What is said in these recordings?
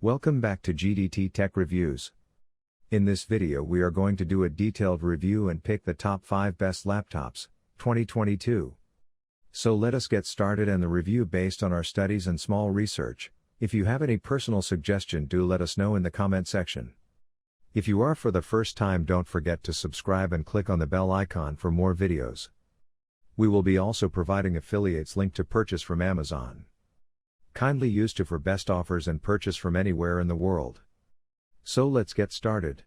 Welcome back to GDT Tech Reviews. In this video we are going to do a detailed review and pick the top 5 best laptops, 2022. So let us get started and the review based on our studies and small research. If you have any personal suggestion, do let us know in the comment section. If you are for the first time, don't forget to subscribe and click on the bell icon for more videos. We will be also providing affiliates link to purchase from Amazon. Kindly use to for best offers and purchase from anywhere in the world. So let's get started.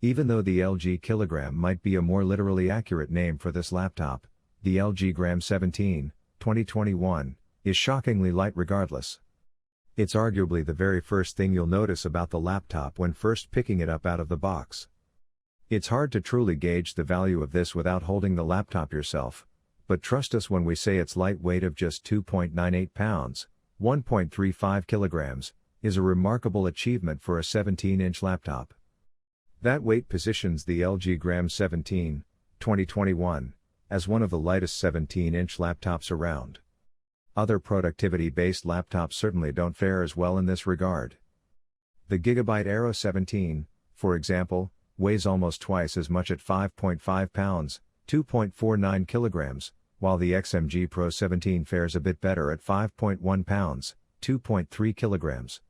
Even though the LG Kilogram might be a more literally accurate name for this laptop, the LG Gram 17, 2021, is shockingly light regardless. It's arguably the very first thing you'll notice about the laptop when first picking it up out of the box. It's hard to truly gauge the value of this without holding the laptop yourself, but trust us when we say its light weight of just 2.98 pounds, 1.35 kilograms, is a remarkable achievement for a 17-inch laptop. That weight positions the LG Gram 17, 2021, as one of the lightest 17-inch laptops around. Other productivity-based laptops certainly don't fare as well in this regard. The Gigabyte Aero 17, for example, weighs almost twice as much at 5.5 pounds, 2.49 kilograms, while the XMG Pro 17 fares a bit better at 5.1 pounds, 2.3 kilograms.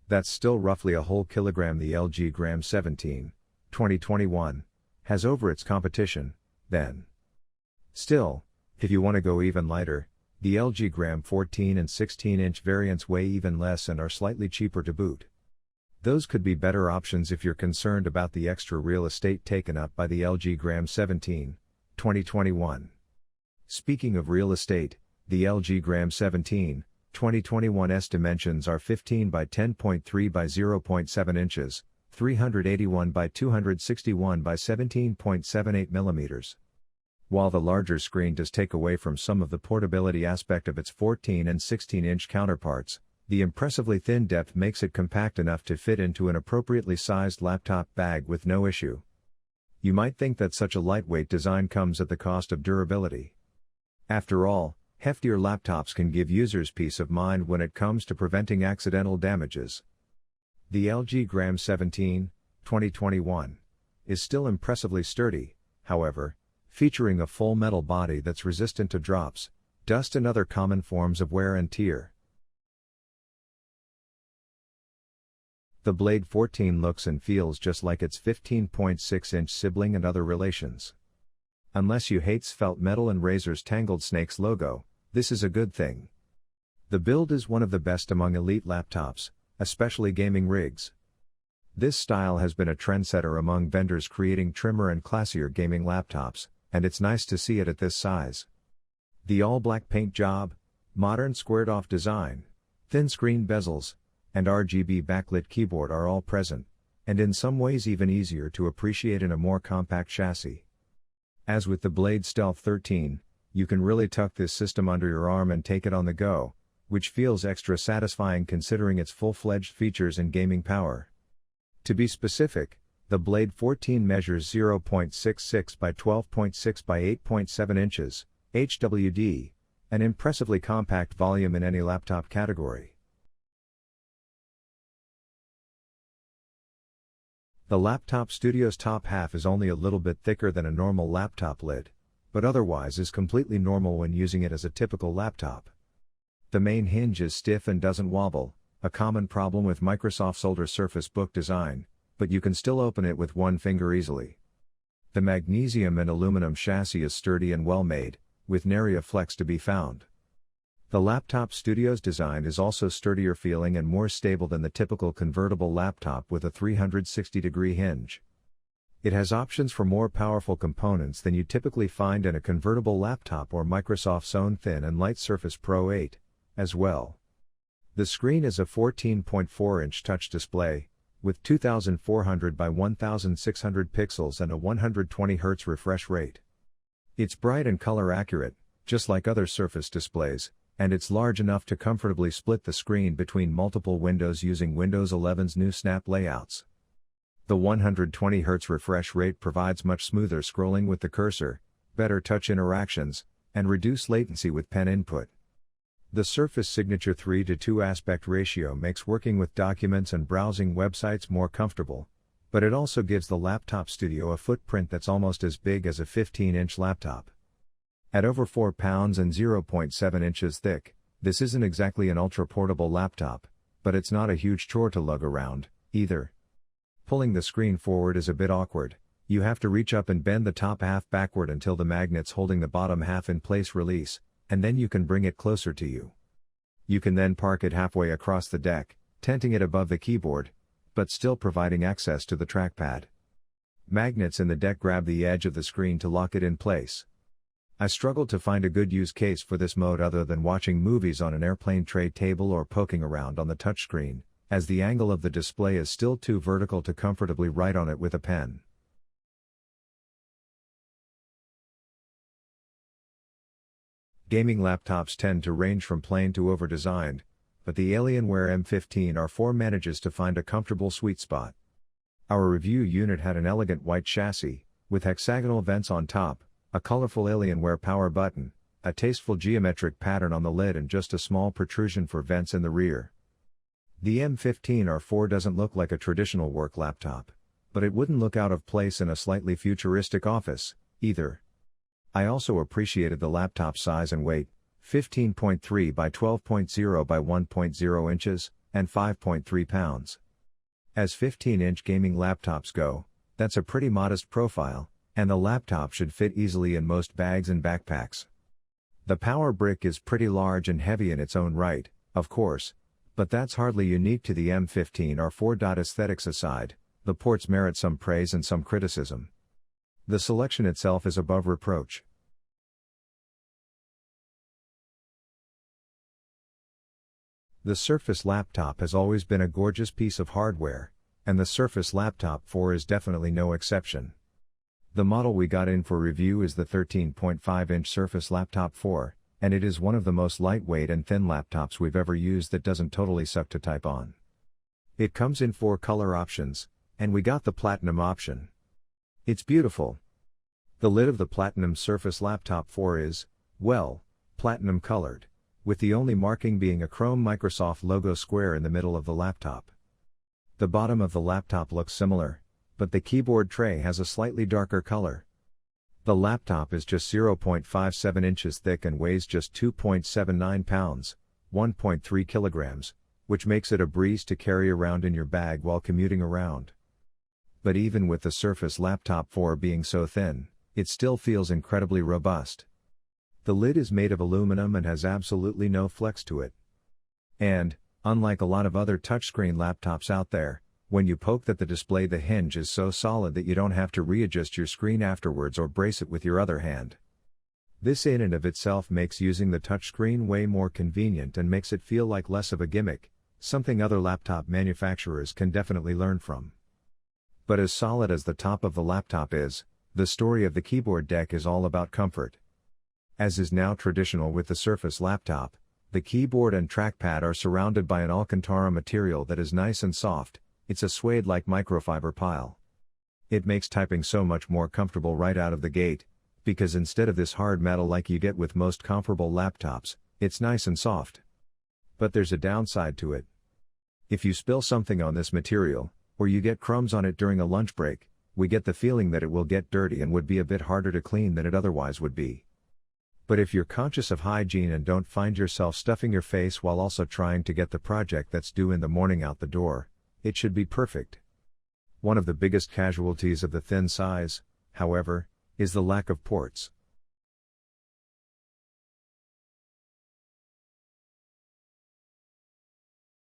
That's still roughly a whole kilogram the LG Gram 17, 2021, has over its competition, then. Still, if you want to go even lighter, the LG Gram 14 and 16-inch variants weigh even less and are slightly cheaper to boot. Those could be better options if you're concerned about the extra real estate taken up by the LG Gram 17, 2021. Speaking of real estate, the LG Gram 17, 2021's dimensions are 15 by 10.3 by 0.7 inches, 381 by 261 by 17.78 millimeters. While the larger screen does take away from some of the portability aspect of its 14 and 16-inch counterparts, the impressively thin depth makes it compact enough to fit into an appropriately sized laptop bag with no issue. You might think that such a lightweight design comes at the cost of durability. After all, heftier laptops can give users peace of mind when it comes to preventing accidental damages. The LG Gram 17, 2021, is still impressively sturdy, however, featuring a full metal body that's resistant to drops, dust and other common forms of wear and tear. The Blade 14 looks and feels just like its 15.6-inch sibling and other relations. Unless you hate felt metal and Razer's Tangled Snakes logo, this is a good thing. The build is one of the best among elite laptops, especially gaming rigs. This style has been a trendsetter among vendors creating trimmer and classier gaming laptops, and it's nice to see it at this size. The all-black paint job, modern squared-off design, thin screen bezels, and RGB backlit keyboard are all present, and in some ways even easier to appreciate in a more compact chassis. As with the Blade Stealth 13, you can really tuck this system under your arm and take it on the go, which feels extra satisfying considering its full-fledged features and gaming power. To be specific, the Blade 14 measures 0.66 by 12.6 by 8.7 inches, HWD, an impressively compact volume in any laptop category. The Laptop Studio's top half is only a little bit thicker than a normal laptop lid, but otherwise is completely normal when using it as a typical laptop. The main hinge is stiff and doesn't wobble, a common problem with Microsoft's older Surface Book design, but you can still open it with one finger easily. The magnesium and aluminum chassis is sturdy and well made, with nary a flex to be found. The Laptop Studio's design is also sturdier feeling and more stable than the typical convertible laptop with a 360-degree hinge. It has options for more powerful components than you typically find in a convertible laptop or Microsoft's own thin and light Surface Pro 8, as well. The screen is a 14.4-inch touch display, with 2400 by 1600 pixels and a 120 Hz refresh rate. It's bright and color accurate, just like other Surface displays, and it's large enough to comfortably split the screen between multiple windows using Windows 11's new Snap layouts. The 120 Hz refresh rate provides much smoother scrolling with the cursor, better touch interactions, and reduced latency with pen input. The Surface Signature 3:2 aspect ratio makes working with documents and browsing websites more comfortable, but it also gives the laptop studio a footprint that's almost as big as a 15-inch laptop. At over 4 pounds and 0.7 inches thick, this isn't exactly an ultra-portable laptop, but it's not a huge chore to lug around, either. Pulling the screen forward is a bit awkward. You have to reach up and bend the top half backward until the magnets holding the bottom half in place release, and then you can bring it closer to you. You can then park it halfway across the deck, tenting it above the keyboard, but still providing access to the trackpad. Magnets in the deck grab the edge of the screen to lock it in place. I struggled to find a good use case for this mode other than watching movies on an airplane tray table or poking around on the touchscreen, as the angle of the display is still too vertical to comfortably write on it with a pen. Gaming laptops tend to range from plain to over-designed, but the Alienware M15R4 manages to find a comfortable sweet spot. Our review unit had an elegant white chassis, with hexagonal vents on top, a colorful Alienware power button, a tasteful geometric pattern on the lid and just a small protrusion for vents in the rear. The M15R4 doesn't look like a traditional work laptop, but it wouldn't look out of place in a slightly futuristic office, either. I also appreciated the laptop size and weight, 15.3 by 12.0 by 1.0 inches, and 5.3 pounds. As 15-inch gaming laptops go, that's a pretty modest profile, and the laptop should fit easily in most bags and backpacks. The power brick is pretty large and heavy in its own right, of course, but that's hardly unique to the M15R4. Aesthetics aside, the ports merit some praise and some criticism. The selection itself is above reproach. The Surface Laptop has always been a gorgeous piece of hardware, and the Surface Laptop 4 is definitely no exception. The model we got in for review is the 13.5-inch Surface Laptop 4, and it is one of the most lightweight and thin laptops we've ever used that doesn't totally suck to type on. It comes in 4 color options, and we got the Platinum option. It's beautiful. The lid of the Platinum Surface Laptop 4 is, well, platinum colored, with the only marking being a chrome Microsoft logo square in the middle of the laptop. The bottom of the laptop looks similar, but the keyboard tray has a slightly darker color. The laptop is just 0.57 inches thick and weighs just 2.79 pounds, 1.3 kilograms, which makes it a breeze to carry around in your bag while commuting around. But even with the Surface Laptop 4 being so thin, it still feels incredibly robust. The lid is made of aluminum and has absolutely no flex to it. And, unlike a lot of other touchscreen laptops out there, when you poke at the display, the hinge is so solid that you don't have to readjust your screen afterwards or brace it with your other hand. This in and of itself makes using the touchscreen way more convenient and makes it feel like less of a gimmick, something other laptop manufacturers can definitely learn from. But as solid as the top of the laptop is, the story of the keyboard deck is all about comfort. As is now traditional with the Surface Laptop, the keyboard and trackpad are surrounded by an Alcantara material that is nice and soft. It's a suede-like microfiber pile. It makes typing so much more comfortable right out of the gate, because instead of this hard metal like you get with most comparable laptops, it's nice and soft. But there's a downside to it. If you spill something on this material, or you get crumbs on it during a lunch break, we get the feeling that it will get dirty and would be a bit harder to clean than it otherwise would be. But if you're conscious of hygiene and don't find yourself stuffing your face while also trying to get the project that's due in the morning out the door, it should be perfect. One of the biggest casualties of the thin size, however, is the lack of ports.